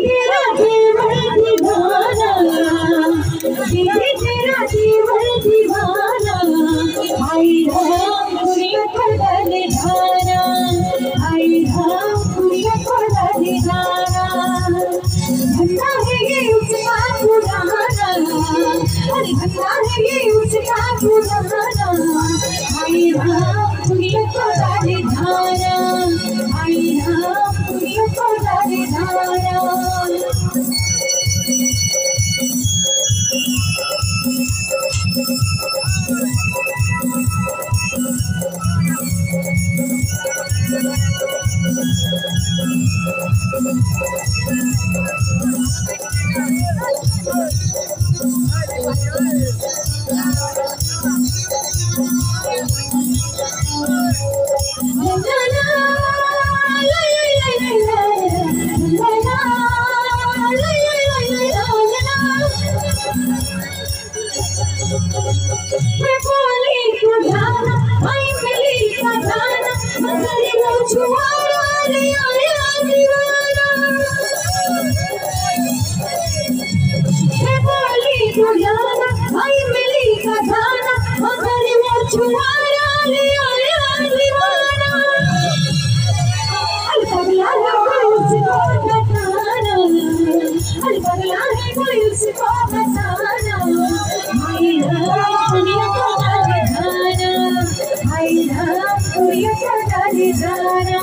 तेरा केवल दीवाना, दीदी तेरा केवल दीवाना, आई राम दुनिया को बलिदाना, आई राम दुनिया को बलिदाना। धन्ना है ये उसका पुराना, अरे धन्ना है ये उसका पुराना, आई राम दुनिया को बलिदाना, आई राम दुनिया को बलिदाना। मैं बोली तो जाना, आई मिली का जाना, मगर वो छुआरा ले आया दीवाना। मैं बोली तो जाना, आई मिली का जाना, मगर वो छुआरा ले आया दीवाना। अल पगला है कोई उसको बताना, अल पगला है कोई उसको बताना, आई राम दुनिया को बलिदाना, आई राम दुनिया को बलिदाना।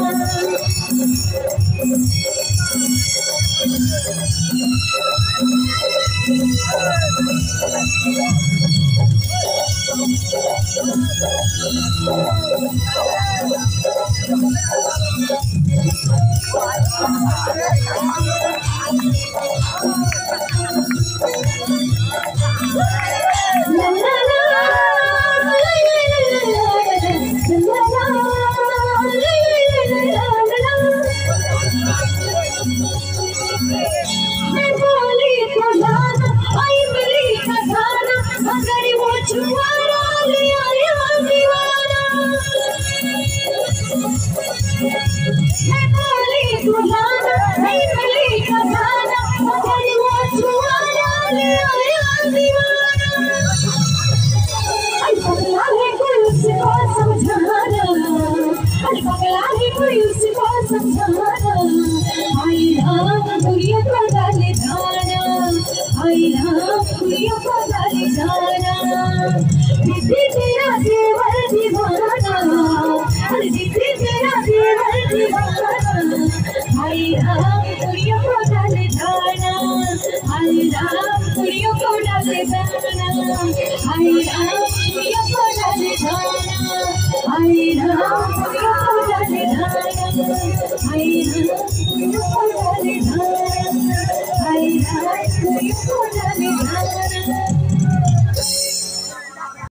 मैं बोली तो जाना, आई मिली का जाना, मगर वो छुआरा ले आया दीवाना। मैं बोली तो जाना, आई मिली का जाना, मगर वो छुआरा ले आया दीवाना। अल पगला है कोई उसको समझाना, अल पगला है कोई उसको समझाना, आई राम दुनिया को बलिदाना, आई राम दुनिया को बलिदाना। दीदी तेरा केवल दीवाना, अरे दीदी तेरा केवल दीवाना, आई राम दुनिया को बलिदाना, आई राम दुनिया को बलिदाना, आई राम दुनिया को बलिदाना, आई राम दुनिया को बलिदाना, आई राम